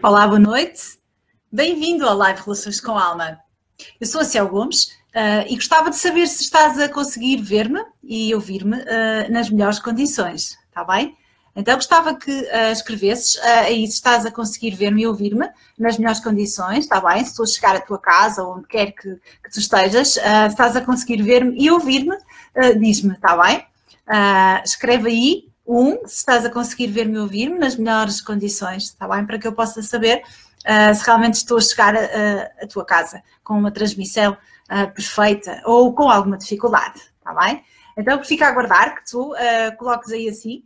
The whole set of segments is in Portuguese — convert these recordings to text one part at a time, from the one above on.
Olá, boa noite. Bem-vindo ao Live Relações com Alma. Eu sou a Ciel Gomes e gostava de saber se estás a conseguir ver-me e ouvir-me nas melhores condições, está bem? Então gostava que escrevesses aí se estás a conseguir ver-me e ouvir-me nas melhores condições, está bem? Se estou a chegar à tua casa ou onde quer que tu estejas, se estás a conseguir ver-me e ouvir-me, diz-me, está bem? Escreve aí. Se estás a conseguir ver-me e ouvir-me nas melhores condições, está bem? Para que eu possa saber se realmente estou a chegar à tua casa com uma transmissão perfeita ou com alguma dificuldade, está bem? Então fica a aguardar que tu coloques aí assim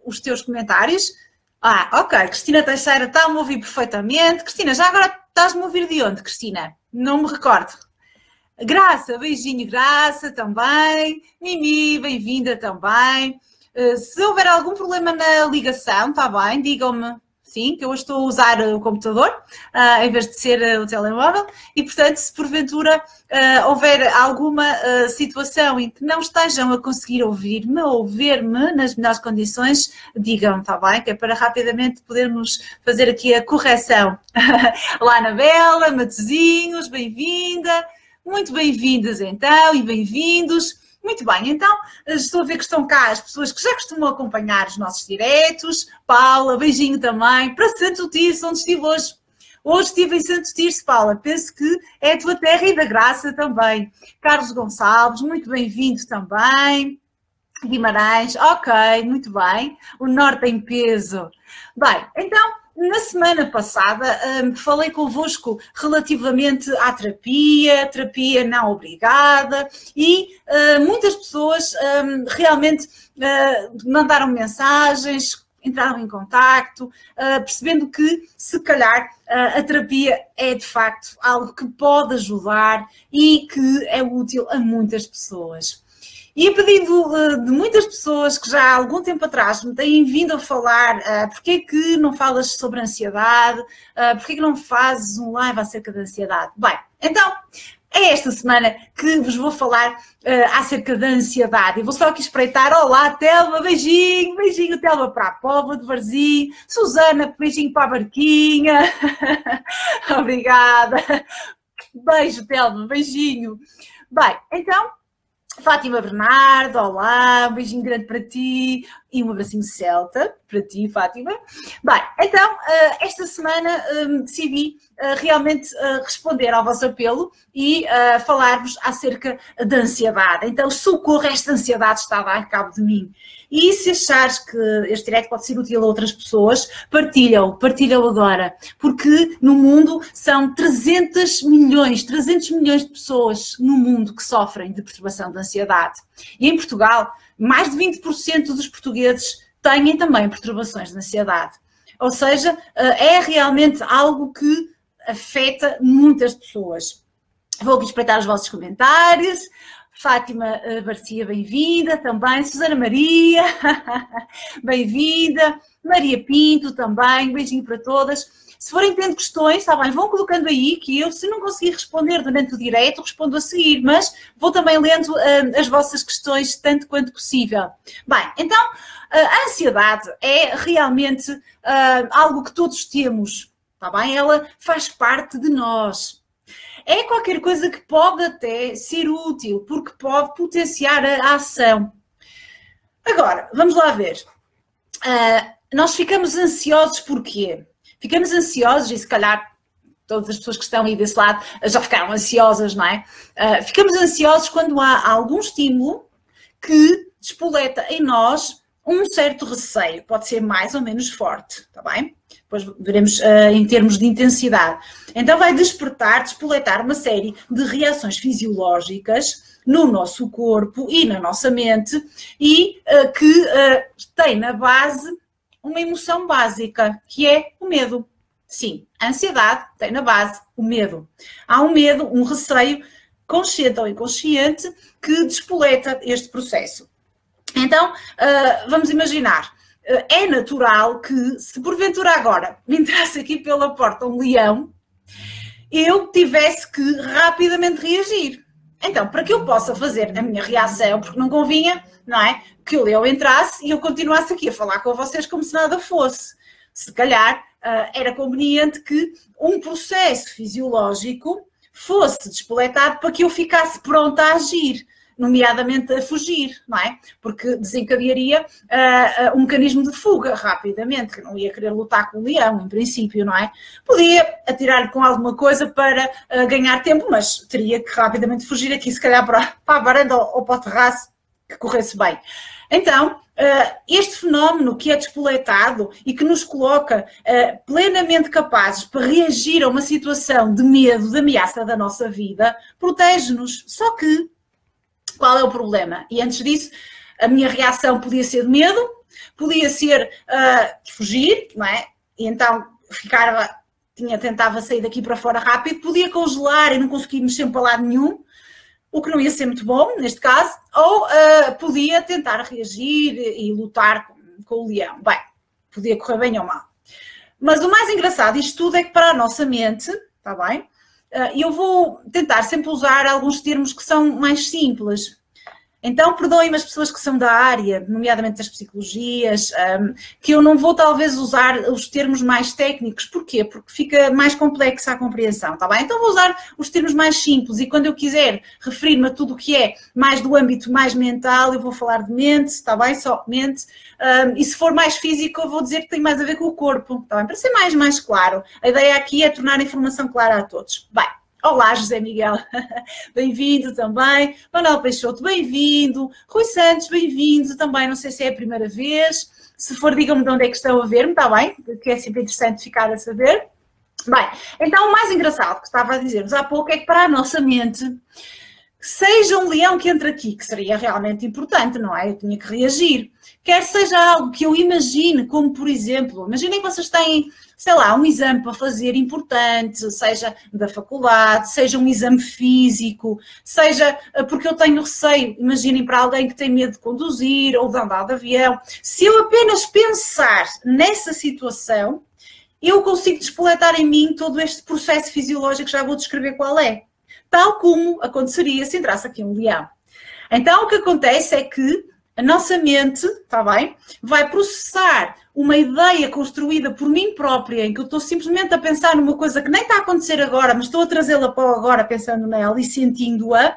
os teus comentários. Ok, Cristina Teixeira está-me a ouvir perfeitamente. Cristina, já agora estás-me a ouvir de onde, Cristina? Não me recordo. Graça, beijinho, Graça também. Mimi, bem-vinda também. Se houver algum problema na ligação, está bem, digam-me, sim, que eu hoje estou a usar o computador em vez de ser o telemóvel e, portanto, se porventura houver alguma situação em que não estejam a conseguir ouvir-me ou ver-me nas melhores condições, digam-me, está bem, que é para rapidamente podermos fazer aqui a correção. Olá, Anabela, Matosinhos, bem-vinda, muito bem-vindas então e bem-vindos. Muito bem, então estou a ver que estão cá as pessoas que já costumam acompanhar os nossos diretos. Paula, beijinho também. Para Santo Tirso, onde estive hoje. Hoje estive em Santo Tirso, Paula. Penso que é a tua terra e da graça também. Carlos Gonçalves, muito bem-vindo também. Guimarães, ok, muito bem. O Norte em peso. Bem, então, na semana passada falei convosco relativamente à terapia não obrigada e muitas pessoas realmente mandaram mensagens, entraram em contacto, percebendo que se calhar a terapia é de facto algo que pode ajudar e que é útil a muitas pessoas. E a pedido de muitas pessoas que já há algum tempo atrás me têm vindo a falar porque é que não falas sobre ansiedade, porque é que não fazes um live acerca da ansiedade. Bem, então, é esta semana que vos vou falar acerca da ansiedade. E vou só aqui espreitar. Olá, Telma, beijinho, beijinho, Telma, para a Póvoa de Varzim. Susana, beijinho para a Barquinha. Obrigada. Beijo, Telma, beijinho. Bem, então... Fátima Bernardo, olá, um beijinho grande para ti e um abracinho celta para ti, Fátima. Bem, então, esta semana decidi realmente responder ao vosso apelo e falar-vos acerca da ansiedade. Então, socorro, esta ansiedade está a dar cabo de mim. E se achares que este direto pode ser útil a outras pessoas, partilha-o agora, porque no mundo são 300 milhões de pessoas no mundo que sofrem de perturbação de ansiedade. E em Portugal, mais de 20% dos portugueses têm também perturbações de ansiedade. Ou seja, é realmente algo que afeta muitas pessoas. Vou aqui espreitar os vossos comentários. Fátima Garcia, bem-vinda também. Susana Maria, bem-vinda. Maria Pinto também, beijinho para todas. Se forem tendo questões, está bem, vão colocando aí que eu, se não conseguir responder durante o direto, respondo a seguir, mas vou também lendo as vossas questões tanto quanto possível. Bem, então, a ansiedade é realmente algo que todos temos, está bem? Ela faz parte de nós. É qualquer coisa que pode até ser útil, porque pode potenciar a ação. Agora, vamos lá ver. Nós ficamos ansiosos porquê? Ficamos ansiosos, e se calhar todas as pessoas que estão aí desse lado já ficaram ansiosas, não é? Ficamos ansiosos quando há algum estímulo que despoleta em nós um certo receio. Pode ser mais ou menos forte, está bem? Depois veremos em termos de intensidade. Então vai despoletar uma série de reações fisiológicas no nosso corpo e na nossa mente e que tem na base uma emoção básica, que é o medo. Sim, a ansiedade tem na base o medo. Há um medo, um receio, consciente ou inconsciente, que despoleta este processo. Então, vamos imaginar, é natural que, se porventura agora me entrasse aqui pela porta um leão, eu tivesse que rapidamente reagir. Então, para que eu possa fazer a minha reação, porque não convinha, não é, que o leão entrasse e eu continuasse aqui a falar com vocês como se nada fosse. Se calhar era conveniente que um processo fisiológico fosse despoletado para que eu ficasse pronta a agir, nomeadamente a fugir, não é? Porque desencadearia um mecanismo de fuga rapidamente, que não ia querer lutar com o leão, em princípio, não é? Podia atirar-lhe com alguma coisa para ganhar tempo, mas teria que rapidamente fugir aqui, se calhar para a varanda ou para o terraço, que corresse bem. Então, este fenómeno que é despoletado e que nos coloca plenamente capazes para reagir a uma situação de medo, de ameaça da nossa vida, protege-nos. Só que, qual é o problema? E antes disso, a minha reação podia ser de medo, podia ser de fugir, não é? E então tentava sair daqui para fora rápido, podia congelar e não conseguir mexer para lado nenhum, o que não ia ser muito bom, neste caso, ou podia tentar reagir e lutar com o leão. Bem, podia correr bem ou mal. Mas o mais engraçado disto tudo é que para a nossa mente, está bem? Eu vou tentar sempre usar alguns termos que são mais simples. Então, perdoem-me as pessoas que são da área, nomeadamente das psicologias, que eu não vou talvez usar os termos mais técnicos. Porquê? Porque fica mais complexa a compreensão, está bem? Então vou usar os termos mais simples e quando eu quiser referir-me a tudo o que é mais do âmbito mais mental, eu vou falar de mente, está bem? Só mente. E se for mais físico, eu vou dizer que tem mais a ver com o corpo, está bem? Para ser mais claro. A ideia aqui é tornar a informação clara a todos. Bem. Olá, José Miguel, bem-vindo também. Manuel Peixoto, bem-vindo. Rui Santos, bem-vindo também. Não sei se é a primeira vez. Se for, digam-me de onde é que estão a ver-me, está bem? Que é sempre interessante ficar a saber. Bem, então o mais engraçado que estava a dizer-vos há pouco é que para a nossa mente, seja um leão que entra aqui, que seria realmente importante, não é? Eu tinha que reagir. Quer seja algo que eu imagine, como por exemplo, imaginem que vocês têm, sei lá, um exame para fazer importante, seja da faculdade, seja um exame físico, seja porque eu tenho receio, imaginem para alguém que tem medo de conduzir ou de andar de avião. Se eu apenas pensar nessa situação, eu consigo despoletar em mim todo este processo fisiológico, já vou descrever qual é. Tal como aconteceria se entrasse aqui um leão. Então, o que acontece é que a nossa mente, está bem, vai processar uma ideia construída por mim própria, em que eu estou simplesmente a pensar numa coisa que nem está a acontecer agora, mas estou a trazê-la para o agora, pensando nela e sentindo-a.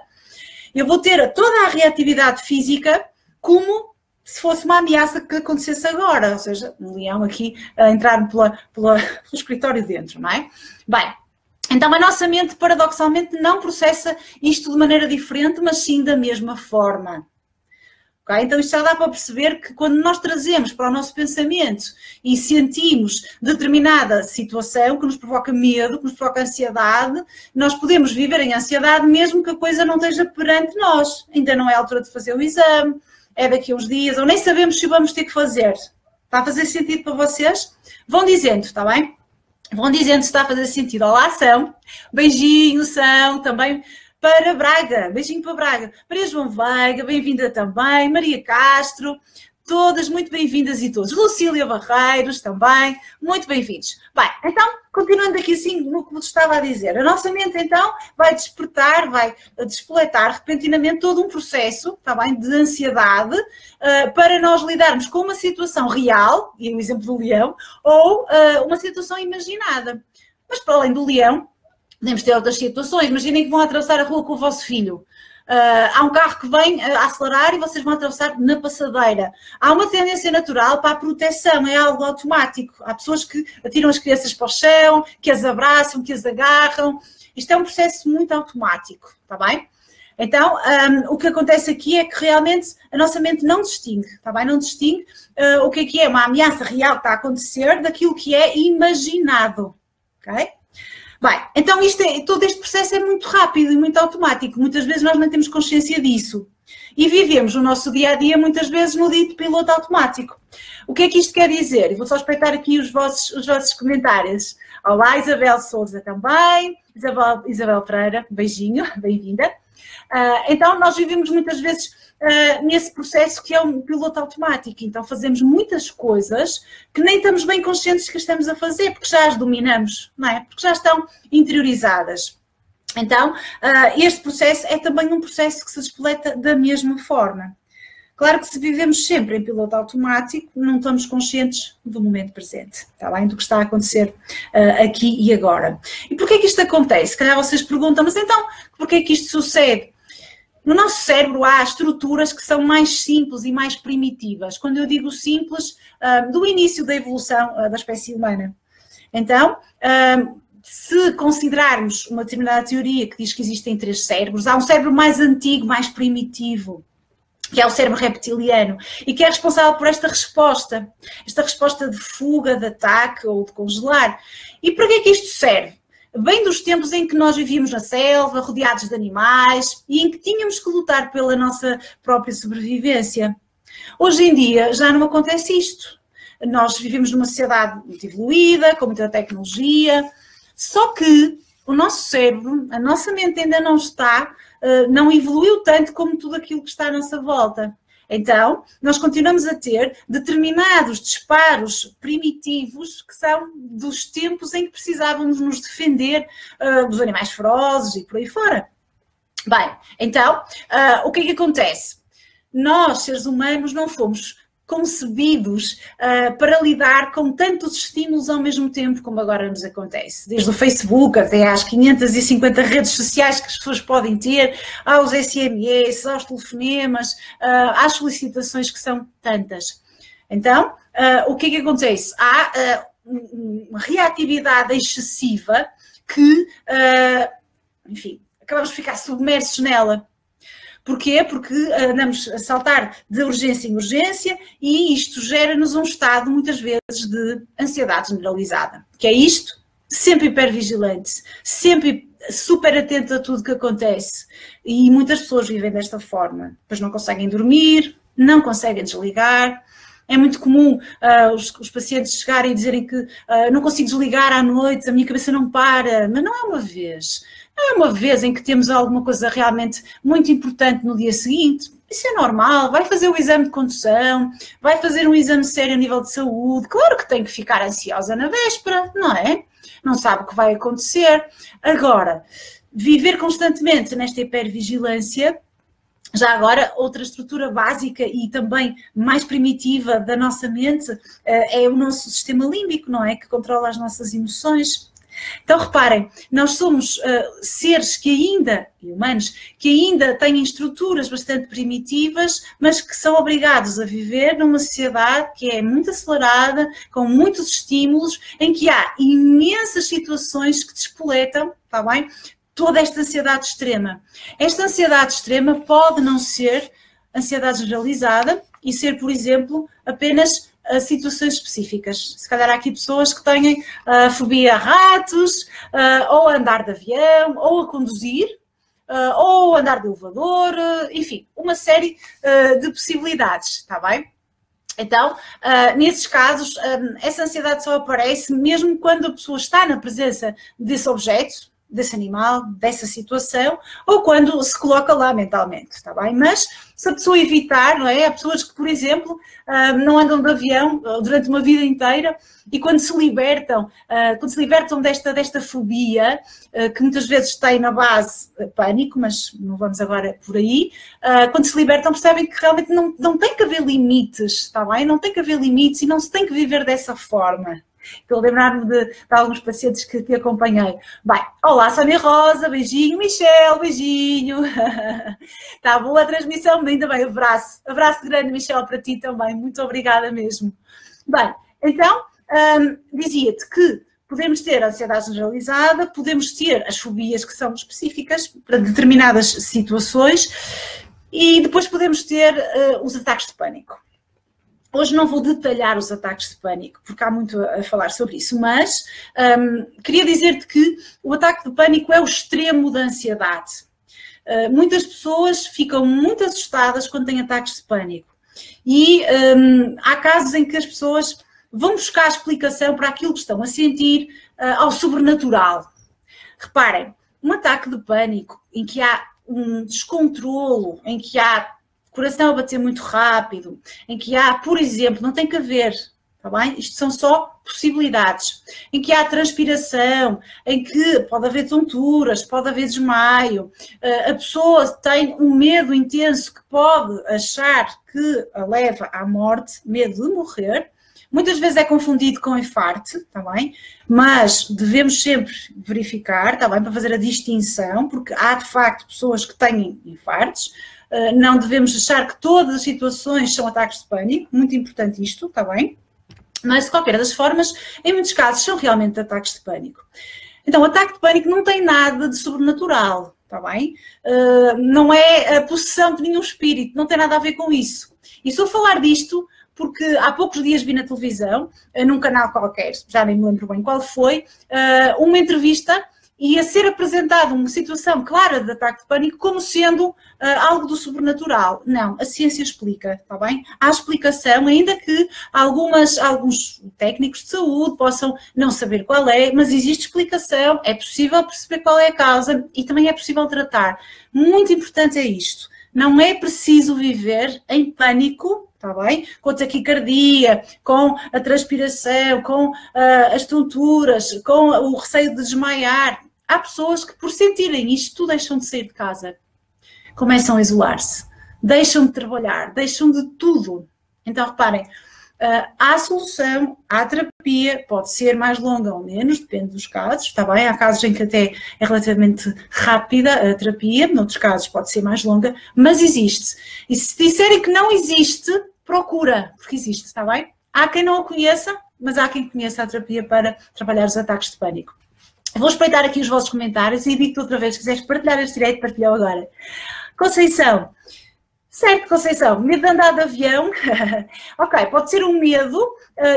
Eu vou ter toda a reatividade física como se fosse uma ameaça que acontecesse agora, ou seja, um leão aqui a entrar pelo escritório dentro, não é? Bem, então a nossa mente, paradoxalmente, não processa isto de maneira diferente, mas sim da mesma forma. Okay? Então isto já dá para perceber que quando nós trazemos para o nosso pensamento e sentimos determinada situação que nos provoca medo, que nos provoca ansiedade, nós podemos viver em ansiedade mesmo que a coisa não esteja perante nós. Ainda não é a altura de fazer o exame, é daqui a uns dias, ou nem sabemos se vamos ter que fazer. Está a fazer sentido para vocês? Vão dizendo, está bem? Vão dizendo se está a fazer sentido. Olá, São. Beijinho, São, também para Braga. Beijinho para Braga. Maria João Veiga, bem-vinda também. Maria Castro, todas muito bem-vindas e todos. Lucília Barreiros também, muito bem-vindos. Bem, então, continuando aqui assim no que vos estava a dizer, a nossa mente então vai despertar, vai despoletar repentinamente todo um processo, está bem, de ansiedade para nós lidarmos com uma situação real, e o exemplo do leão, ou uma situação imaginada. Mas para além do leão, podemos ter outras situações. Imaginem que vão atravessar a rua com o vosso filho. Há um carro que vem a acelerar e vocês vão atravessar na passadeira. Há uma tendência natural para a proteção, é algo automático. Há pessoas que atiram as crianças para o chão, que as abraçam, que as agarram. Isto é um processo muito automático, está bem? Então, o que acontece aqui é que realmente a nossa mente não distingue, está bem? Não distingue o que é uma ameaça real que está a acontecer daquilo que é imaginado, ok? Bem, então todo este processo é muito rápido e muito automático. Muitas vezes nós não temos consciência disso. E vivemos o nosso dia-a-dia muitas vezes no dito piloto automático. O que é que isto quer dizer? Eu vou só espreitar aqui os vossos comentários. Olá, Isabel Souza também. Isabel Pereira, beijinho, bem-vinda. Então, nós vivemos muitas vezes nesse processo que é um piloto automático. Então, fazemos muitas coisas que nem estamos bem conscientes que estamos a fazer, porque já as dominamos, não é? Porque já estão interiorizadas. Então, este processo é também um processo que se despoleta da mesma forma. Claro que se vivemos sempre em piloto automático, não estamos conscientes do momento presente, está bem? Do que está a acontecer aqui e agora. E porquê que isto acontece? Se calhar vocês perguntam, mas então, porquê que isto sucede? No nosso cérebro há estruturas que são mais simples e mais primitivas. Quando eu digo simples, do início da evolução da espécie humana. Então, se considerarmos uma determinada teoria que diz que existem 3 cérebros, há um cérebro mais antigo, mais primitivo, que é o cérebro reptiliano, e que é responsável por esta resposta de fuga, de ataque ou de congelar. E para que é que isto serve? Vem dos tempos em que nós vivíamos na selva, rodeados de animais, e em que tínhamos que lutar pela nossa própria sobrevivência. Hoje em dia já não acontece isto. Nós vivemos numa sociedade muito evoluída, com muita tecnologia, só que o nosso cérebro, a nossa mente ainda não evoluiu tanto como tudo aquilo que está à nossa volta. Então, nós continuamos a ter determinados disparos primitivos que são dos tempos em que precisávamos nos defender dos animais ferozes e por aí fora. Bem, então, o que é que acontece? Nós, seres humanos, não fomos concebidos para lidar com tantos estímulos ao mesmo tempo como agora nos acontece. Desde o Facebook até às 550 redes sociais que as pessoas podem ter, aos SMS, aos telefonemas, às solicitações que são tantas. Então, o que é que acontece? Há uma reatividade excessiva que, enfim, acabamos de ficar submersos nela. Porquê? Porque andamos a saltar de urgência em urgência e isto gera-nos um estado, muitas vezes, de ansiedade generalizada. Que é isto? Sempre hipervigilante, sempre super atento a tudo que acontece. E muitas pessoas vivem desta forma. Depois não conseguem dormir, não conseguem desligar. É muito comum os pacientes chegarem e dizerem que não consigo desligar à noite, a minha cabeça não para. Mas não é uma vez. Não é uma vez em que temos alguma coisa realmente muito importante no dia seguinte. Isso é normal. Vai fazer o exame de condução, vai fazer um exame sério a nível de saúde. Claro que tem que ficar ansiosa na véspera, não é? Não sabe o que vai acontecer. Agora, viver constantemente nesta hipervigilância. Já agora, outra estrutura básica e também mais primitiva da nossa mente é o nosso sistema límbico, não é? Que controla as nossas emoções. Então, reparem, nós somos seres que ainda, e humanos, que ainda têm estruturas bastante primitivas, mas que são obrigados a viver numa sociedade que é muito acelerada, com muitos estímulos, em que há imensas situações que despoletam, está bem? Toda esta ansiedade extrema. Esta ansiedade extrema pode não ser ansiedade generalizada e ser, por exemplo, apenas situações específicas. Se calhar há aqui pessoas que têm fobia a ratos, ou a andar de avião, ou a conduzir, ou a andar de elevador, enfim, uma série de possibilidades, está bem? Então, nesses casos, essa ansiedade só aparece mesmo quando a pessoa está na presença desse objeto, desse animal, dessa situação, ou quando se coloca lá mentalmente, está bem? Mas se a pessoa evitar, não é? Há pessoas que, por exemplo, não andam de avião durante uma vida inteira e quando se libertam desta fobia, que muitas vezes tem na base pânico, mas não vamos agora por aí, quando se libertam percebem que realmente não tem que haver limites, está bem? Não tem que haver limites e não se tem que viver dessa forma. Estou a lembrar-me de alguns pacientes que acompanhei. Bem, olá, Sónia Rosa, beijinho, Michel, beijinho. Está boa a transmissão, ainda bem, abraço. Abraço grande, Michel, para ti também, muito obrigada mesmo. Bem, então, dizia-te que podemos ter a ansiedade generalizada, podemos ter as fobias que são específicas para determinadas situações e depois podemos ter os ataques de pânico. Hoje não vou detalhar os ataques de pânico, porque há muito a falar sobre isso, mas queria dizer-te que o ataque de pânico é o extremo da ansiedade. Muitas pessoas ficam muito assustadas quando têm ataques de pânico. E há casos em que as pessoas vão buscar explicação para aquilo que estão a sentir ao sobrenatural. Reparem, um ataque de pânico em que há um descontrolo, em que há coração a bater muito rápido, em que há, por exemplo, não tem que haver, Está bem? Isto são só possibilidades, em que há transpiração, em que pode haver tonturas, pode haver desmaio, a pessoa tem um medo intenso que pode achar que a leva à morte, medo de morrer. Muitas vezes é confundido com infarto, está bem? Mas devemos sempre verificar, está bem? Para fazer a distinção, porque há de facto pessoas que têm infartos. Não devemos achar que todas as situações são ataques de pânico, muito importante isto, está bem? Mas, de qualquer das formas, em muitos casos são realmente ataques de pânico. Então, o ataque de pânico não tem nada de sobrenatural, está bem? Não é a possessão de nenhum espírito, não tem nada a ver com isso. E estou a falar disto porque há poucos dias vi na televisão, num canal qualquer, já nem me lembro bem qual foi, uma entrevista e a ser apresentada uma situação clara de ataque de pânico como sendo algo do sobrenatural. Não, a ciência explica, está bem? Há explicação, ainda que alguns técnicos de saúde possam não saber qual é, mas existe explicação, é possível perceber qual é a causa e também é possível tratar. Muito importante é isto. Não é preciso viver em pânico, está bem? Com a taquicardia, com a transpiração, com as tonturas, com o receio de desmaiar. Há pessoas que, por sentirem isto, deixam de sair de casa, começam a isolar-se, deixam de trabalhar, deixam de tudo. Então, reparem, há solução, há terapia, pode ser mais longa ou menos, depende dos casos, está bem? Há casos em que até é relativamente rápida a terapia, noutros casos pode ser mais longa, mas existe. E se disserem que não existe, procura, porque existe, está bem? Há quem não a conheça, mas há quem conheça a terapia para trabalhar os ataques de pânico. Vou espreitar aqui os vossos comentários e digo-te outra vez, se quiseres partilhar este direito, partilhou agora. Conceição. Certo, Conceição, medo de andar de avião, ok, pode ser um medo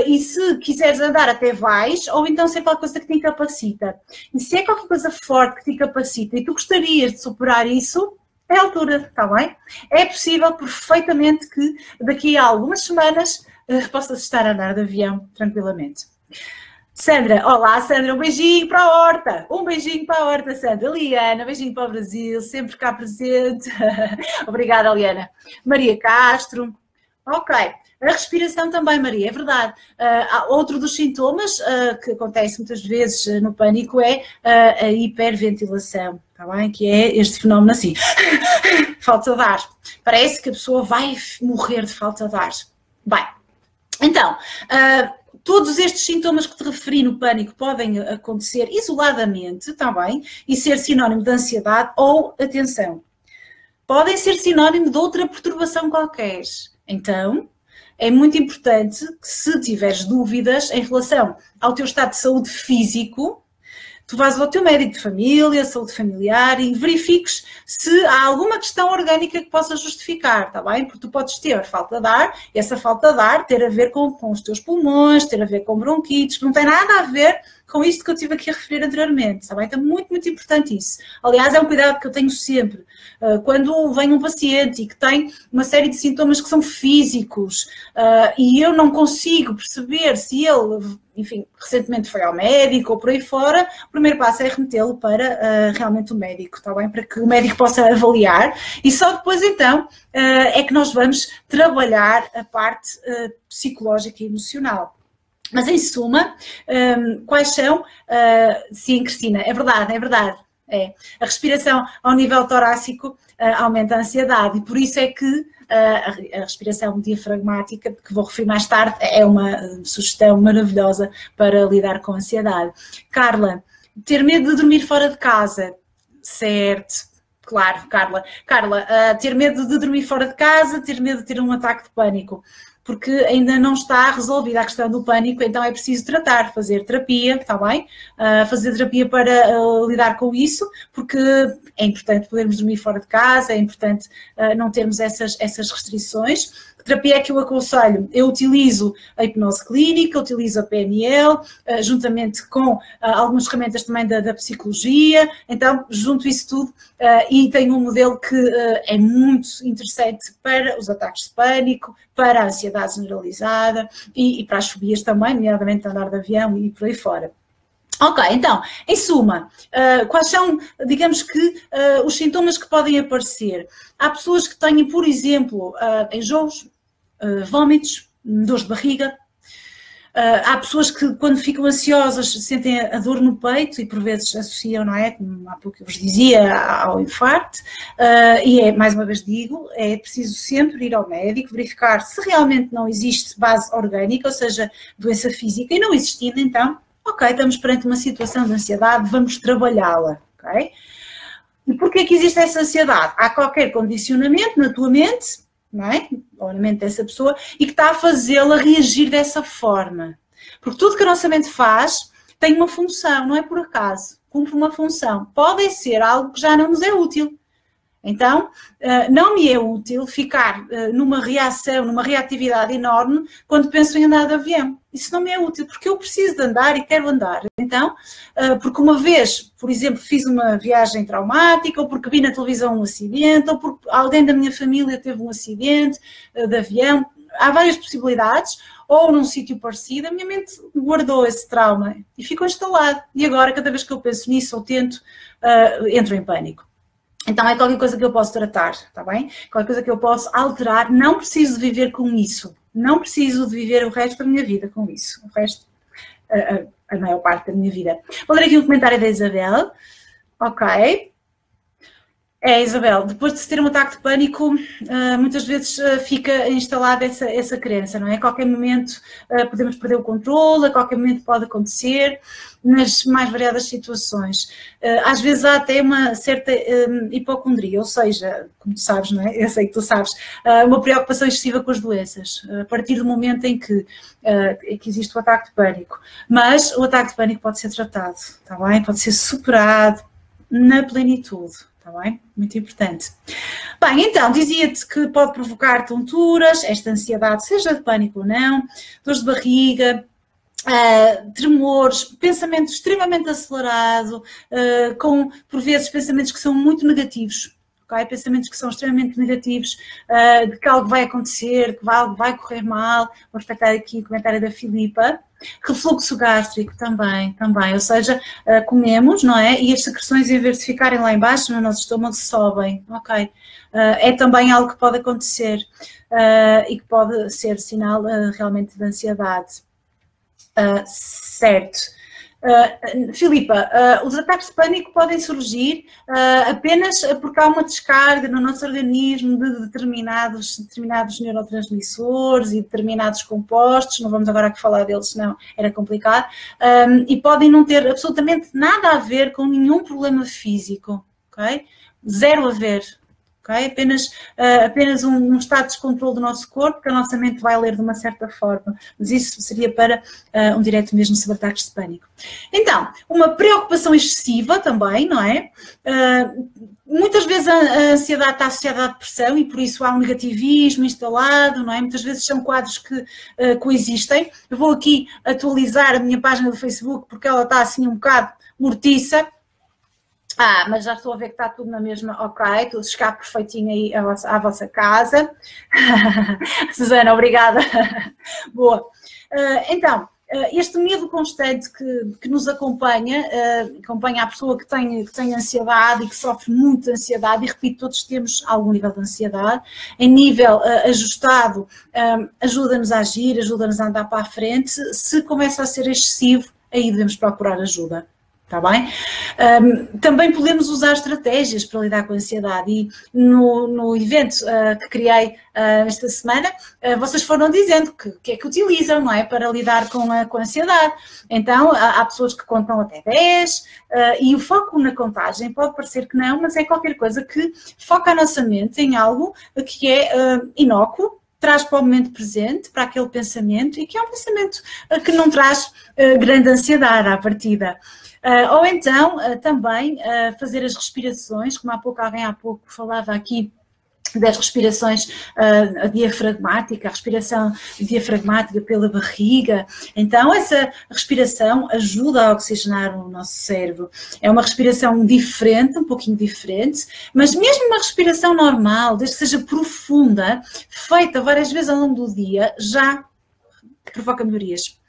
e se quiseres andar até vais, ou então se é qualquer coisa que te incapacita. E se é qualquer coisa forte que te incapacita e tu gostarias de superar isso, é a altura, está bem? É possível perfeitamente que daqui a algumas semanas possas estar a andar de avião tranquilamente. Sandra, olá Sandra, um beijinho para a Horta, Sandra. Liana, beijinho para o Brasil, sempre cá presente. Obrigada, Liana. Maria Castro, ok. A respiração também, Maria, é verdade. Outro dos sintomas que acontece muitas vezes no pânico é a hiperventilação, está bem? Que é este fenómeno assim, falta de ar. Parece que a pessoa vai morrer de falta de ar. Bem, então... todos estes sintomas que te referi no pânico podem acontecer isoladamente, está bem? E ser sinónimo de ansiedade ou, atenção, podem ser sinónimo de outra perturbação qualquer. Então, é muito importante que se tiveres dúvidas em relação ao teu estado de saúde físico, tu vais ao teu médico de família, saúde familiar e verifiques se há alguma questão orgânica que possa justificar, está bem? Porque tu podes ter falta de ar, e essa falta de ar ter a ver com os teus pulmões, ter a ver com bronquites, que não tem nada a ver com isto que eu estive aqui a referir anteriormente, está bem? Então, muito, muito importante isso. Aliás, é um cuidado que eu tenho sempre. Quando vem um paciente e que tem uma série de sintomas que são físicos e eu não consigo perceber se ele, enfim, recentemente foi ao médico ou por aí fora, o primeiro passo é remetê-lo para realmente o médico, está bem? Para que o médico possa avaliar e só depois então é que nós vamos trabalhar a parte psicológica e emocional. Mas em suma, quais são? Sim, Cristina, é verdade, é verdade. É. A respiração ao nível torácico aumenta a ansiedade e por isso é que a respiração diafragmática, que vou referir mais tarde, é uma sugestão maravilhosa para lidar com a ansiedade. Carla, ter medo de dormir fora de casa, certo? Claro, Carla. Carla, ter medo de dormir fora de casa, ter medo de ter um ataque de pânico. Porque ainda não está resolvida a questão do pânico, então é preciso tratar, fazer terapia, está bem? Fazer terapia para lidar com isso, porque é importante podermos dormir fora de casa, é importante não termos essas restrições. Que terapia é que eu aconselho? Eu utilizo a hipnose clínica, utilizo a PNL, juntamente com algumas ferramentas também da psicologia, então junto isso tudo e tenho um modelo que é muito interessante para os ataques de pânico, para a ansiedade generalizada e para as fobias também, nomeadamente andar de avião e por aí fora. Ok, então, em suma, quais são, digamos que, os sintomas que podem aparecer? Há pessoas que têm, por exemplo, enjoos, vômitos, dores de barriga, Há pessoas que, quando ficam ansiosas, sentem a dor no peito e, por vezes, associam, não é? Como há pouco eu vos dizia, ao infarto. E, mais uma vez digo, é preciso sempre ir ao médico, verificar se realmente não existe base orgânica, ou seja, doença física, e não existindo, então, ok, estamos perante uma situação de ansiedade, vamos trabalhá-la, ok? E porquê que existe essa ansiedade? Há qualquer condicionamento na tua mente, não é? Ou na mente dessa pessoa, e que está a fazê-la reagir dessa forma. Porque tudo que a nossa mente faz tem uma função, não é por acaso, cumpre uma função. Pode ser algo que já não nos é útil. Então, não me é útil ficar numa reação, numa reatividade enorme quando penso em andar de avião. Isso não me é útil, porque eu preciso de andar e quero andar. Então, porque uma vez, por exemplo, fiz uma viagem traumática, ou porque vi na televisão um acidente, ou porque alguém da minha família teve um acidente de avião, há várias possibilidades, ou num sítio parecido, a minha mente guardou esse trauma e ficou instalado. E agora, cada vez que eu penso nisso ou tento, entro em pânico. Então é qualquer coisa que eu posso tratar, está bem? Qualquer coisa que eu posso alterar, não preciso de viver com isso. Não preciso de viver o resto da minha vida com isso. O resto, a maior parte da minha vida. Vou ler aqui um comentário da Isabel. Ok. Isabel, depois de ter um ataque de pânico, muitas vezes fica instalada essa crença, não é? A qualquer momento podemos perder o controle, a qualquer momento pode acontecer, nas mais variadas situações. Às vezes há até uma certa hipocondria, ou seja, como tu sabes, não é? Eu sei que tu sabes, uma preocupação excessiva com as doenças, a partir do momento em que existe o ataque de pânico. Mas o ataque de pânico pode ser tratado, está bem? Pode ser superado na plenitude. Está bem? Muito importante. Bem, então, dizia-te que pode provocar tonturas, esta ansiedade, seja de pânico ou não, dores de barriga, tremores, pensamento extremamente acelerado, com, por vezes, pensamentos que são muito negativos. Okay? Pensamentos que são extremamente negativos, de que algo vai acontecer, que algo vai correr mal. Vou respeitar aqui o comentário da Filipa. Refluxo gástrico também, ou seja, comemos, não é? E as secreções, em vez de ficarem lá embaixo no nosso estômago, sobem, ok? É também algo que pode acontecer e que pode ser sinal realmente de ansiedade. Certo. Filipa, os ataques de pânico podem surgir apenas porque há uma descarga no nosso organismo de determinados neurotransmissores e determinados compostos, não vamos agora aqui falar deles, senão era complicado, e podem não ter absolutamente nada a ver com nenhum problema físico, ok? Zero a ver. Okay? Apenas um estado de descontrole do nosso corpo que a nossa mente vai ler de uma certa forma, mas isso seria para um direto mesmo sobre ataques de pânico. Então, uma preocupação excessiva também, não é? Muitas vezes a ansiedade está associada à depressão e por isso há um negativismo instalado, não é? Muitas vezes são quadros que coexistem. Eu vou aqui atualizar a minha página do Facebook porque ela está assim um bocado mortiça. Mas já estou a ver que está tudo na mesma, ok, tudo escape perfeitinho aí à vossa casa. Susana, obrigada. Boa. Então, este medo constante que nos acompanha a pessoa que tem ansiedade e que sofre muito de ansiedade, e repito, todos temos algum nível de ansiedade, em nível ajustado, ajuda-nos a agir, ajuda-nos a andar para a frente. Se começa a ser excessivo, aí devemos procurar ajuda. Está bem? Também podemos usar estratégias para lidar com a ansiedade e no evento que criei esta semana, vocês foram dizendo que é que utilizam, não é? Para lidar com a ansiedade. Então, há pessoas que contam até 10 e o foco na contagem pode parecer que não, mas é qualquer coisa que foca a nossa mente em algo que é inócuo, traz para o momento presente, para aquele pensamento e que é um pensamento que não traz grande ansiedade à partida. Ou então, também, fazer as respirações, como alguém há pouco falava aqui das respirações diafragmática, a respiração diafragmática pela barriga. Então, essa respiração ajuda a oxigenar o nosso cérebro. É uma respiração diferente, um pouquinho diferente, mas mesmo uma respiração normal, desde que seja profunda, feita várias vezes ao longo do dia, já provoca melhorias.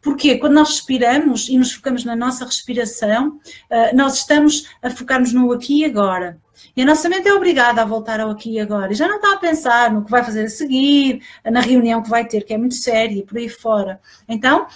Porque quando nós respiramos e nos focamos na nossa respiração, nós estamos a focar-nos no aqui e agora. E a nossa mente é obrigada a voltar ao aqui e agora. E já não está a pensar no que vai fazer a seguir, na reunião que vai ter, que é muito séria, por aí fora. Então,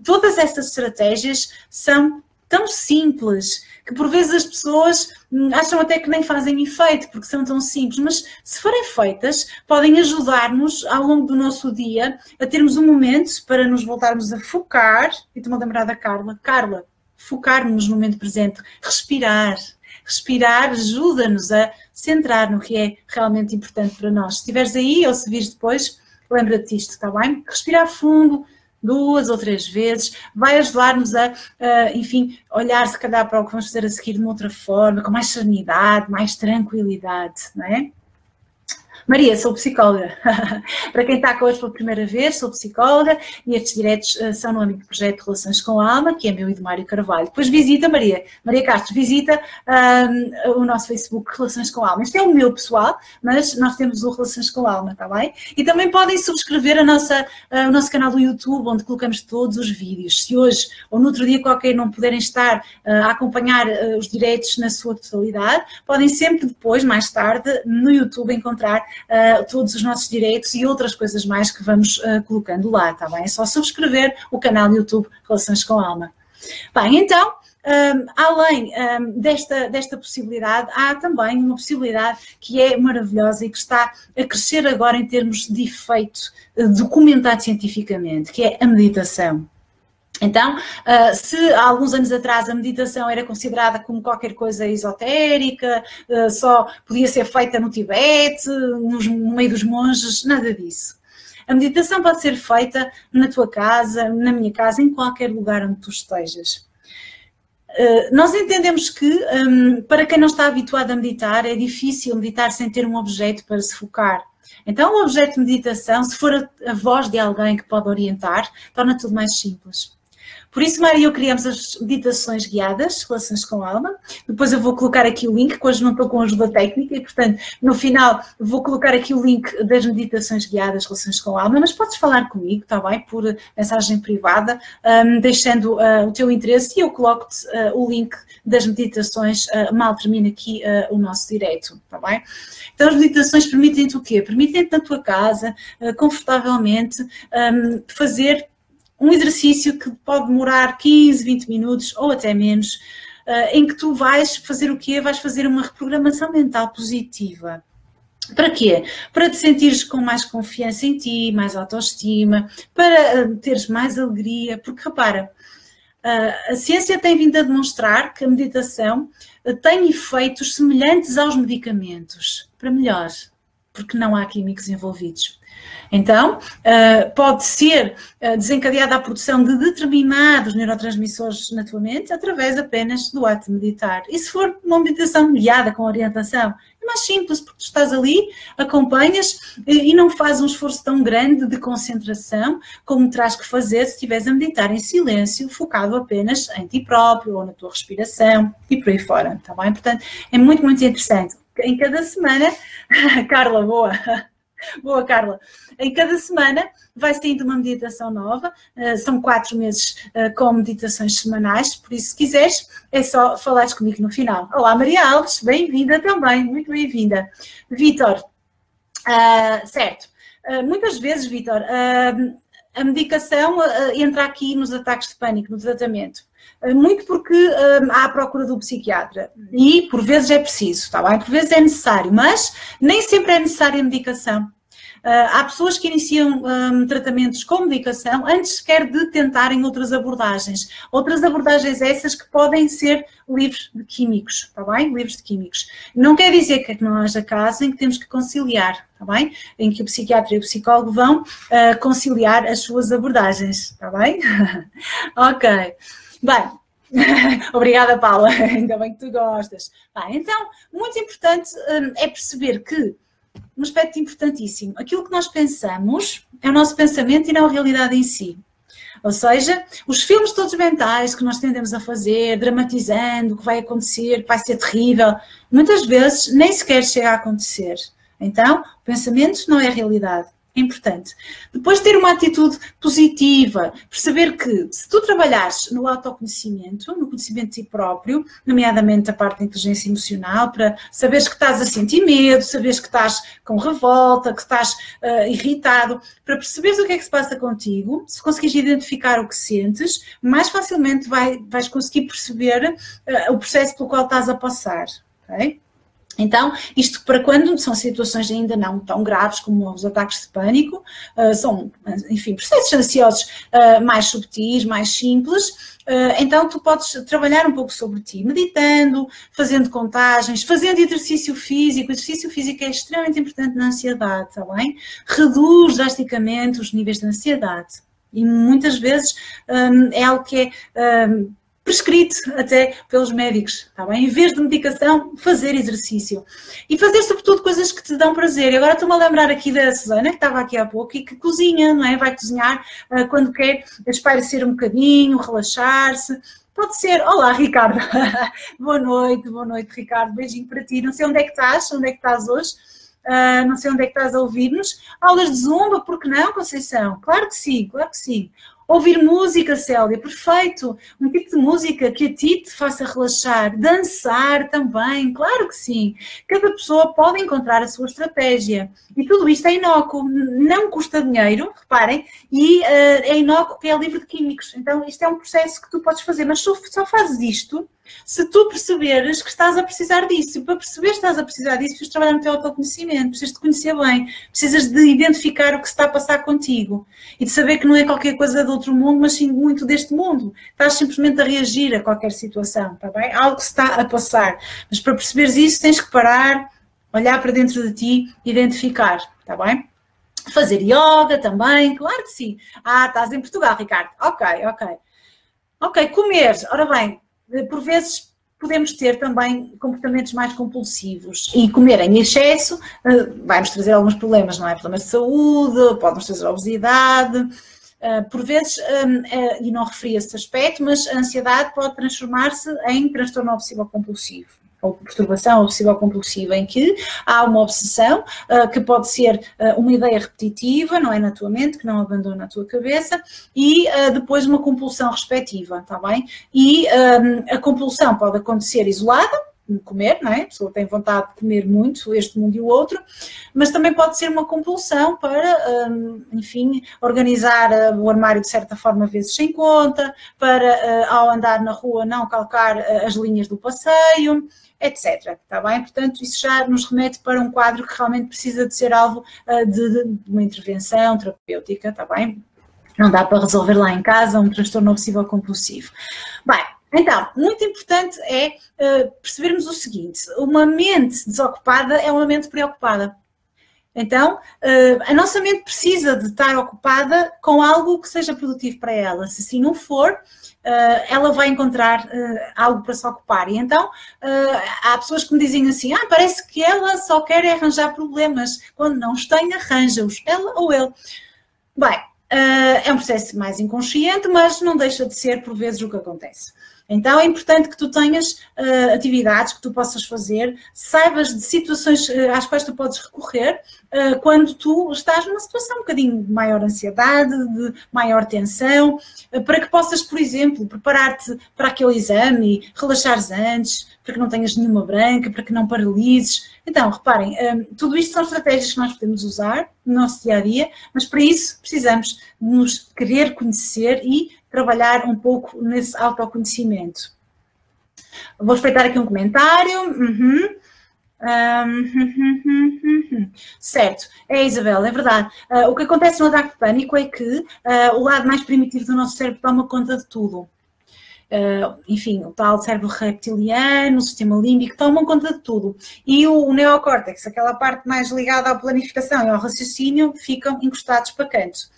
todas estas estratégias são tão simples que por vezes as pessoas acham até que nem fazem efeito, porque são tão simples, mas se forem feitas, podem ajudar-nos ao longo do nosso dia a termos um momento para nos voltarmos a focar, e estou-me a lembrar da Carla, focar-nos no momento presente, respirar. Respirar ajuda-nos a centrar no que é realmente importante para nós. Se estiveres aí ou se vires depois, lembra-te disto, está bem? Respirar fundo 2 ou 3 vezes vai ajudar-nos a, enfim, olhar se calhar para o que vamos fazer a seguir de uma outra forma, com mais serenidade, mais tranquilidade, não é? Maria, sou psicóloga. Para quem está connosco pela primeira vez, sou psicóloga e estes diretos são no âmbito do projeto Relações com a Alma, que é meu e do Mário Carvalho. Depois visita, Maria Castro, visita o nosso Facebook Relações com a Alma. Este é o meu pessoal, mas nós temos o Relações com a Alma, está bem? E também podem subscrever o nosso canal do YouTube, onde colocamos todos os vídeos. Se hoje ou no outro dia qualquer não puderem estar a acompanhar os diretos na sua totalidade, podem sempre depois, mais tarde, no YouTube encontrar todos os nossos direitos e outras coisas mais que vamos colocando lá, está bem? É só subscrever o canal do YouTube Relações com a Alma. Bem, então, além desta possibilidade, há também uma possibilidade que é maravilhosa e que está a crescer agora em termos de efeito documentado cientificamente, que é a meditação. Então, se há alguns anos atrás a meditação era considerada como qualquer coisa esotérica, só podia ser feita no Tibete, no meio dos monges, nada disso. A meditação pode ser feita na tua casa, na minha casa, em qualquer lugar onde tu estejas. Nós entendemos que, para quem não está habituado a meditar, é difícil meditar sem ter um objeto para se focar. Então, o objeto de meditação, se for a voz de alguém que pode orientar, torna tudo mais simples. Por isso, Maria e eu criamos as meditações guiadas, Relações com a Alma. Depois eu vou colocar aqui o link, que hoje não estou com ajuda técnica e, portanto, no final vou colocar aqui o link das meditações guiadas, Relações com a Alma, mas podes falar comigo, está bem? Por mensagem privada, deixando o teu interesse e eu coloco-te o link das meditações mal termina aqui o nosso direto, está bem? Então, as meditações permitem-te o quê? Permitem-te na tua casa, confortavelmente, fazer um exercício que pode demorar 15, 20 minutos ou até menos, em que tu vais fazer o quê? Vais fazer uma reprogramação mental positiva. Para quê? Para te sentires com mais confiança em ti, mais autoestima, para teres mais alegria, porque repara, a ciência tem vindo a demonstrar que a meditação tem efeitos semelhantes aos medicamentos, para melhor, porque não há químicos envolvidos. Então, pode ser desencadeada a produção de determinados neurotransmissores na tua mente através apenas do ato de meditar. E se for uma meditação guiada com orientação, é mais simples, porque tu estás ali, acompanhas e não fazes um esforço tão grande de concentração como terás que fazer se estiveres a meditar em silêncio, focado apenas em ti próprio ou na tua respiração e por aí fora, está bem? Portanto, é muito, muito interessante. Em cada semana, Carla, boa! Boa, Carla. Em cada semana vai saindo uma meditação nova, são 4 meses com meditações semanais, por isso se quiseres é só falares comigo no final. Olá Maria Alves, bem-vinda também, muito bem-vinda. Vítor, certo, muitas vezes, Vítor, a medicação entra aqui nos ataques de pânico, no tratamento. Muito porque há a procura do psiquiatra e por vezes é preciso, está bem? Por vezes é necessário, mas nem sempre é necessária a medicação. Há pessoas que iniciam tratamentos com medicação antes sequer de tentarem outras abordagens. Outras abordagens essas que podem ser livres de químicos, está bem? Livres de químicos. Não quer dizer que não haja casos em que temos que conciliar, está bem? Em que o psiquiatra e o psicólogo vão conciliar as suas abordagens, está bem? Ok. Bem, obrigada Paula, ainda bem que tu gostas. Bem, então, muito importante é perceber que, um aspecto importantíssimo, aquilo que nós pensamos é o nosso pensamento e não a realidade em si. Ou seja, os filmes todos mentais que nós tendemos a fazer, dramatizando o que vai acontecer, que vai ser terrível, muitas vezes nem sequer chega a acontecer. Então, o pensamento não é a realidade. É importante. Depois ter uma atitude positiva, perceber que se tu trabalhares no autoconhecimento, no conhecimento de si próprio, nomeadamente a parte da inteligência emocional, para saberes que estás a sentir medo, saberes que estás com revolta, que estás irritado, para perceberes o que é que se passa contigo, se conseguires identificar o que sentes, mais facilmente vais conseguir perceber o processo pelo qual estás a passar, ok? Então, isto para quando são situações ainda não tão graves como os ataques de pânico, são, enfim, processos ansiosos mais subtis, mais simples, então tu podes trabalhar um pouco sobre ti, meditando, fazendo contagens, fazendo exercício físico. O exercício físico é extremamente importante na ansiedade, está bem? Reduz drasticamente os níveis de ansiedade e muitas vezes é algo que é prescrito até pelos médicos, está bem? Em vez de medicação, fazer exercício. E fazer, sobretudo, coisas que te dão prazer. E agora estou-me a lembrar aqui da Susana, que estava aqui há pouco, e que cozinha, não é? Vai cozinhar quando quer espairecer um bocadinho, relaxar-se. Pode ser. Olá, Ricardo. Boa noite, Ricardo. Beijinho para ti. Não sei onde é que estás hoje. Não sei onde é que estás a ouvir-nos. Aulas de Zumba, por que não, Conceição? Claro que sim, claro que sim. Ouvir música, Célia, perfeito. Um tipo de música que a ti te faça relaxar. Dançar também, claro que sim. Cada pessoa pode encontrar a sua estratégia. E tudo isto é inócuo, não custa dinheiro, reparem, e é inócuo que é livre de químicos. Então isto é um processo que tu podes fazer, mas só fazes isto se tu perceberes que estás a precisar disso. E para perceber que estás a precisar disso, precisas trabalhar no teu autoconhecimento, precisas de conhecer bem, precisas de identificar o que se está a passar contigo e de saber que não é qualquer coisa do outro mundo, mas sim muito deste mundo. Estás simplesmente a reagir a qualquer situação, está bem? Algo se está a passar. Mas para perceberes isso, tens que parar, olhar para dentro de ti, identificar, está bem? Fazer yoga também, claro que sim. Estás em Portugal, Ricardo. Ok, comer. Ora bem, por vezes podemos ter também comportamentos mais compulsivos e comer em excesso vai-nos trazer alguns problemas, não é? Problemas de saúde, pode-nos trazer obesidade, por vezes, e não referi a esse aspecto, mas a ansiedade pode transformar-se em transtorno obsessivo-compulsivo, ou perturbação obsessiva-compulsiva, em que há uma obsessão que pode ser uma ideia repetitiva, não é, na tua mente, que não abandona a tua cabeça, e depois uma compulsão respectiva, está bem? E a compulsão pode acontecer isolada, comer, não é? A pessoa tem vontade de comer muito, este mundo e o outro, mas também pode ser uma compulsão para, enfim, organizar o armário de certa forma, vezes sem conta, para, ao andar na rua, não calcar as linhas do passeio, etc. Está bem? Portanto, isso já nos remete para um quadro que realmente precisa de ser alvo de uma intervenção terapêutica, está bem? Não dá para resolver lá em casa um transtorno obsessivo-compulsivo. Bem, então, muito importante é percebermos o seguinte: uma mente desocupada é uma mente preocupada. Então, a nossa mente precisa de estar ocupada com algo que seja produtivo para ela. Se assim não for, ela vai encontrar algo para se ocupar. E então, há pessoas que me dizem assim: parece que ela só quer arranjar problemas. Quando não os tem, arranja-os, ela ou ele. Bem, é um processo mais inconsciente, mas não deixa de ser, por vezes, o que acontece. Então é importante que tu tenhas atividades que tu possas fazer, saibas de situações às quais tu podes recorrer quando tu estás numa situação um bocadinho de maior ansiedade, de maior tensão, para que possas, por exemplo, preparar-te para aquele exame, relaxares antes, para que não tenhas nenhuma branca, para que não paralises. Então, reparem, tudo isto são estratégias que nós podemos usar no nosso dia-a-dia, mas para isso precisamos nos querer conhecer e trabalhar um pouco nesse autoconhecimento. Vou espreitar aqui um comentário. Certo, Isabel, é verdade. O que acontece no ataque de pânico é que o lado mais primitivo do nosso cérebro toma conta de tudo. Enfim, o tal cérebro reptiliano, o sistema límbico, tomam conta de tudo. E o neocórtex, aquela parte mais ligada à planificação e ao raciocínio, ficam encostados para canto.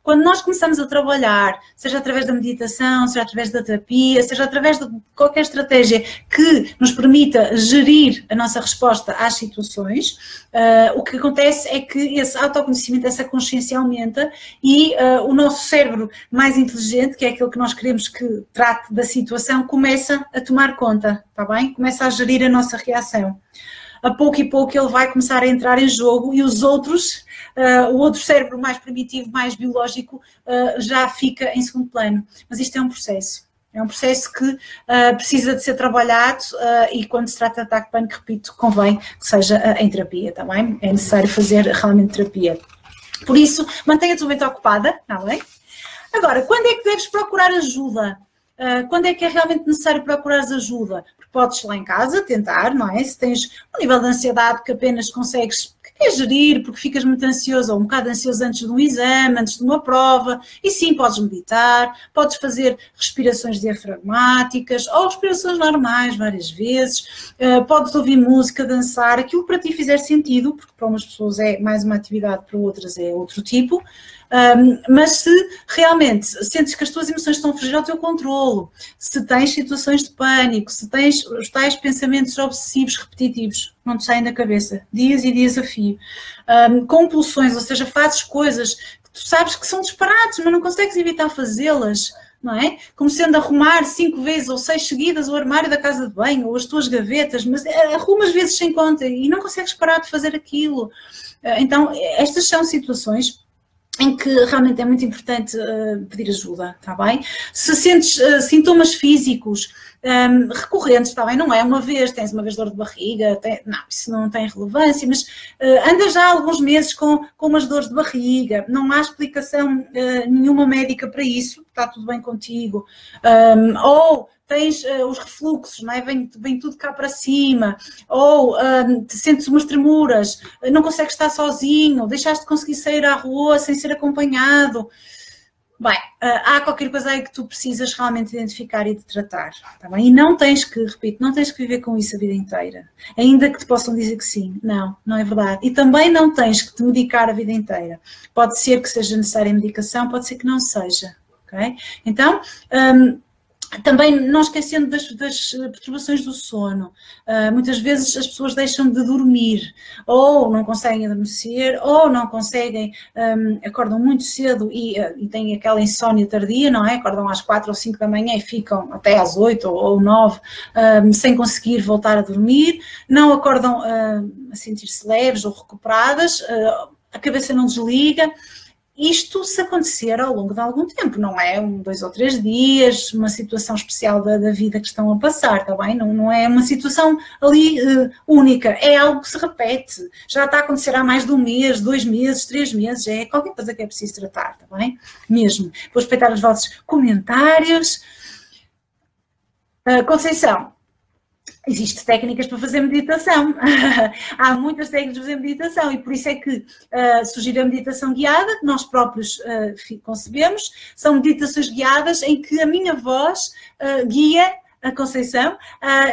Quando nós começamos a trabalhar, seja através da meditação, seja através da terapia, seja através de qualquer estratégia que nos permita gerir a nossa resposta às situações, o que acontece é que esse autoconhecimento, essa consciência aumenta e o nosso cérebro mais inteligente, que é aquele que nós queremos que trate da situação, começa a tomar conta, está bem? Começa a gerir a nossa reação. a pouco e pouco ele vai começar a entrar em jogo e os outros, o outro cérebro mais primitivo, mais biológico, já fica em segundo plano. Mas isto é um processo. É um processo que precisa de ser trabalhado e quando se trata de ataque de pânico, repito, convém que seja em terapia, está bem? É necessário fazer realmente terapia. Por isso, mantenha-te mente ocupada, está bem? Agora, quando é que deves procurar ajuda? Quando é que é realmente necessário procurar ajuda? Porque podes lá em casa tentar, não é? Se tens um nível de ansiedade que apenas consegues gerir porque ficas muito ansioso ou um bocado ansioso antes de um exame, antes de uma prova, e sim, podes meditar, podes fazer respirações diafragmáticas ou respirações normais várias vezes, podes ouvir música, dançar, aquilo que para ti fizer sentido, porque para umas pessoas é mais uma atividade, para outras é outro tipo. Mas se realmente sentes que as tuas emoções estão a fugir ao teu controlo, se tens situações de pânico, se tens os tais pensamentos obsessivos repetitivos, não te saem da cabeça, dias e dias a fio, compulsões, ou seja, fazes coisas que tu sabes que são disparates, mas não consegues evitar fazê-las, não é? Como sendo arrumar 5 vezes ou 6 seguidas o armário da casa de banho ou as tuas gavetas, mas arrumas vezes sem conta e não consegues parar de fazer aquilo. Então, estas são situações em que realmente é muito importante pedir ajuda, está bem? Se sentes sintomas físicos recorrentes, está bem? Não é uma vez, tens uma vez dor de barriga, não, isso não tem relevância, mas andas já há alguns meses com umas dores de barriga, não há explicação nenhuma médica para isso, está tudo bem contigo, ou tens os refluxos, não é? Vem tudo cá para cima, ou te sentes umas tremuras, não consegues estar sozinho, deixaste de conseguir sair à rua sem ser acompanhado. Bem, há qualquer coisa aí que tu precisas realmente identificar e de tratar, tá bem? E não tens que, repito, não tens que viver com isso a vida inteira, ainda que te possam dizer que sim. Não, não é verdade. E também não tens que te medicar a vida inteira. Pode ser que seja necessária a medicação, pode ser que não seja, ok? Então, também não esquecendo das perturbações do sono. Muitas vezes as pessoas deixam de dormir, ou não conseguem adormecer, ou não conseguem, acordam muito cedo e têm aquela insónia tardia, não é? Acordam às 4 ou 5 da manhã e ficam até às 8 ou 9 sem conseguir voltar a dormir, não acordam a sentir-se leves ou recuperadas, a cabeça não desliga. Isto se acontecer ao longo de algum tempo, não é 1, 2 ou 3 dias, uma situação especial da vida que estão a passar, está bem? Não é uma situação ali única, é algo que se repete, já está a acontecer há mais de 1 mês, 2 meses, 3 meses, é qualquer coisa que é preciso tratar, está bem? Mesmo. Vou respeitar os vossos comentários. Conceição. Existem técnicas para fazer meditação, há muitas técnicas para fazer meditação e por isso é que surgiu a meditação guiada, que nós próprios concebemos, são meditações guiadas em que a minha voz guia a Conceição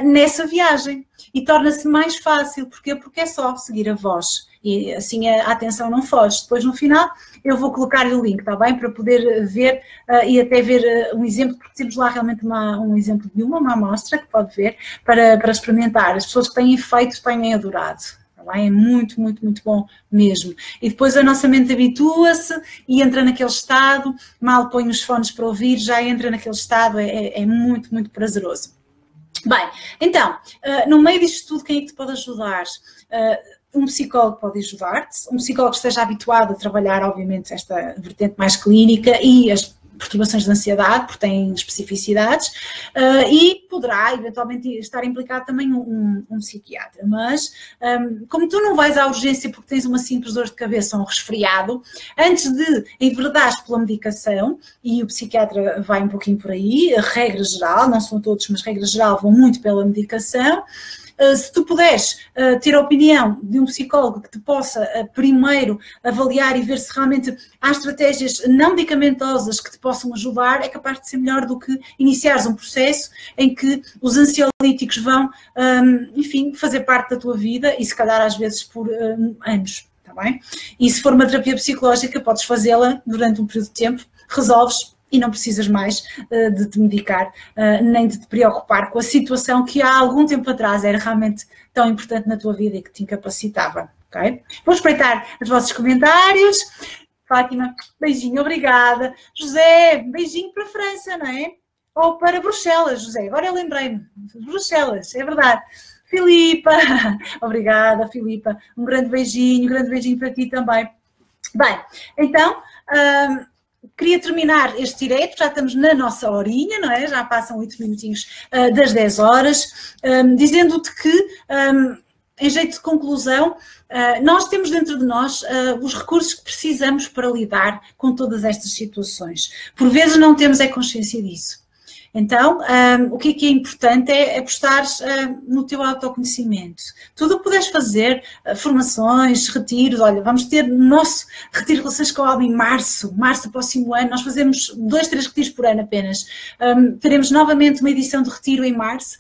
nessa viagem e torna-se mais fácil, porquê? Porque é só seguir a voz e assim a atenção não foge. Depois no final eu vou colocar-lhe o link, está bem? Para poder ver e até ver um exemplo, porque temos lá realmente um exemplo de uma amostra que pode ver para experimentar. As pessoas que têm feito têm adorado. É muito, muito, muito bom mesmo. E depois a nossa mente habitua-se e entra naquele estado, mal põe os fones para ouvir, já entra naquele estado, é muito, muito prazeroso. Bem, então, no meio disto tudo, quem é que te pode ajudar? Um psicólogo pode ajudar-te, um psicólogo que esteja habituado a trabalhar, obviamente, esta vertente mais clínica e as perturbações de ansiedade, porque têm especificidades, e poderá eventualmente estar implicado também um psiquiatra. Mas, como tu não vais à urgência porque tens uma simples dor de cabeça ou um resfriado, antes de enverdares pela medicação, e o psiquiatra vai um pouquinho por aí, a regra geral, não são todos, mas a regra geral vão muito pela medicação. Se tu puderes ter a opinião de um psicólogo que te possa primeiro avaliar e ver se realmente há estratégias não medicamentosas que te possam ajudar, é capaz de ser melhor do que iniciares um processo em que os ansiolíticos vão, enfim, fazer parte da tua vida e se calhar às vezes por anos, está bem? E se for uma terapia psicológica, podes fazê-la durante um período de tempo, resolves e não precisas mais de te medicar, nem de te preocupar com a situação que há algum tempo atrás era realmente tão importante na tua vida e que te incapacitava, ok? Vou espreitar os vossos comentários. Fátima, beijinho, obrigada. José, beijinho para a França, não é? Ou para Bruxelas, José, agora eu lembrei-me. Bruxelas, é verdade. Filipa, obrigada, Filipa. Um grande beijinho para ti também. Bem, então, queria terminar este direto, já estamos na nossa horinha, não é? Já passam 8 minutinhos das 10 horas, dizendo-te que, em jeito de conclusão, nós temos dentro de nós os recursos que precisamos para lidar com todas estas situações. Por vezes não temos consciência disso. Então, o que é importante é apostar no teu autoconhecimento. Tudo o que puderes fazer, formações, retiros, olha, vamos ter o nosso retiro de relações com a alma em março do próximo ano, nós fazemos 2, 3 retiros por ano apenas. Teremos novamente uma edição de retiro em março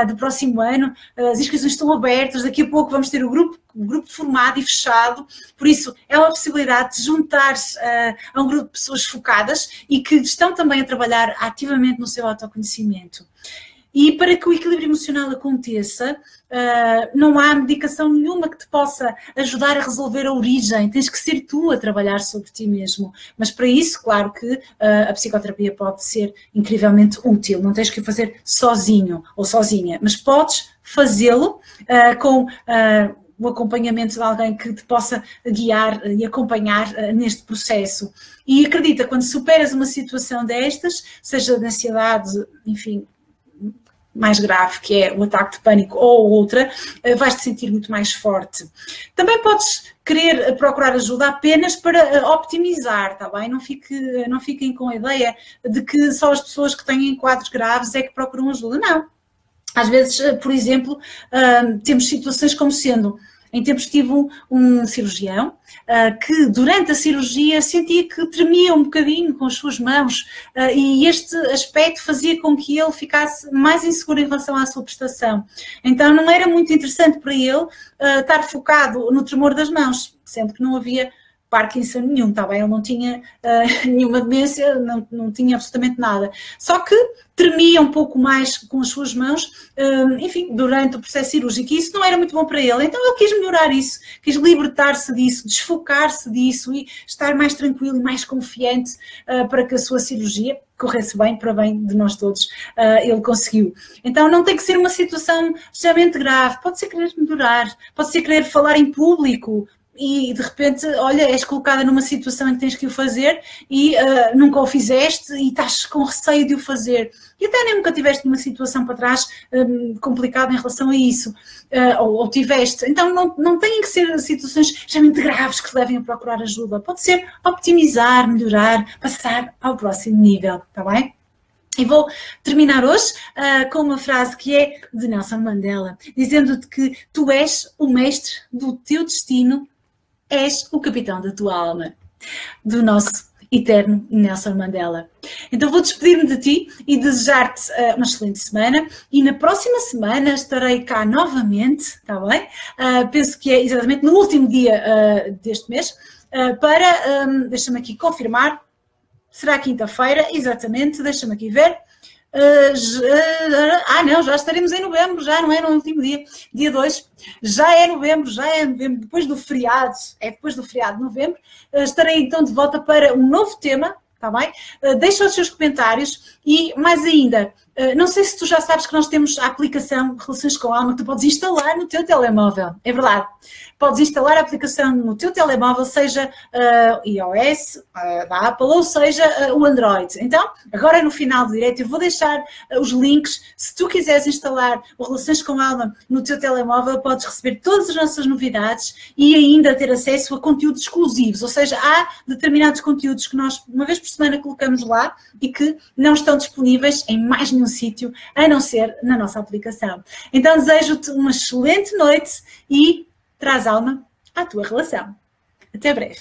do próximo ano, as inscrições estão abertas, daqui a pouco vamos ter o grupo formado e fechado, por isso é uma possibilidade de juntar-se a um grupo de pessoas focadas e que estão também a trabalhar ativamente no seu autoconhecimento. E para que o equilíbrio emocional aconteça, não há medicação nenhuma que te possa ajudar a resolver a origem, tens que ser tu a trabalhar sobre ti mesmo. Mas para isso, claro que a psicoterapia pode ser incrivelmente útil, não tens que o fazer sozinho ou sozinha, mas podes fazê-lo com o acompanhamento de alguém que te possa guiar e acompanhar neste processo. E acredita, quando superas uma situação destas, seja de ansiedade, enfim, mais grave, que é o ataque de pânico ou outra, vais-te sentir muito mais forte. Também podes querer procurar ajuda apenas para optimizar, está bem? Não fiquem com a ideia de que só as pessoas que têm quadros graves é que procuram ajuda. Não. Às vezes, por exemplo, temos situações como sendo, em tempos tive um cirurgião que durante a cirurgia sentia que tremia um bocadinho com as suas mãos e este aspecto fazia com que ele ficasse mais inseguro em relação à sua prestação. Então não era muito interessante para ele estar focado no tremor das mãos, sendo que não havia Parkinson nenhum, está bem? Ele não tinha nenhuma demência, não tinha absolutamente nada. Só que tremia um pouco mais com as suas mãos, enfim, durante o processo cirúrgico. E isso não era muito bom para ele. Então ele quis melhorar isso, quis libertar-se disso, desfocar-se disso e estar mais tranquilo e mais confiante para que a sua cirurgia corresse bem, para bem de nós todos, ele conseguiu. Então não tem que ser uma situação extremamente grave, pode ser querer melhorar, pode ser querer falar em público, e de repente, olha, és colocada numa situação em que tens que o fazer e nunca o fizeste e estás com receio de o fazer. E até nem nunca tiveste uma situação para trás complicada em relação a isso, ou tiveste. Então não têm que ser situações extremamente graves que te levem a procurar ajuda. Pode ser optimizar, melhorar, passar ao próximo nível, está bem? E vou terminar hoje com uma frase que é de Nelson Mandela, dizendo-te que tu és o mestre do teu destino, és o capitão da tua alma, do nosso eterno Nelson Mandela. Então vou despedir-me de ti e desejar-te uma excelente semana e na próxima semana estarei cá novamente, está bem? Penso que é exatamente no último dia deste mês, para, deixa-me aqui confirmar, será quinta-feira, exatamente, deixa-me aqui ver. Não, já estaremos em novembro, já não é no último dia, dia 2, já é novembro, depois do feriado, depois do feriado de novembro, estarei então de volta para um novo tema, está bem? Deixa os seus comentários e, mais ainda, não sei se tu já sabes que nós temos a aplicação Relações com a Alma que tu podes instalar no teu telemóvel, é verdade. Podes instalar a aplicação no teu telemóvel, seja iOS, da Apple, ou seja o Android. Então, agora no final do direto eu vou deixar os links. Se tu quiseres instalar o Relações com a Alma no teu telemóvel, podes receber todas as nossas novidades e ainda ter acesso a conteúdos exclusivos. Ou seja, há determinados conteúdos que nós, uma vez por semana, colocamos lá e que não estão disponíveis em mais nenhum sítio, a não ser na nossa aplicação. Então, desejo-te uma excelente noite e traz alma à tua relação. Até breve.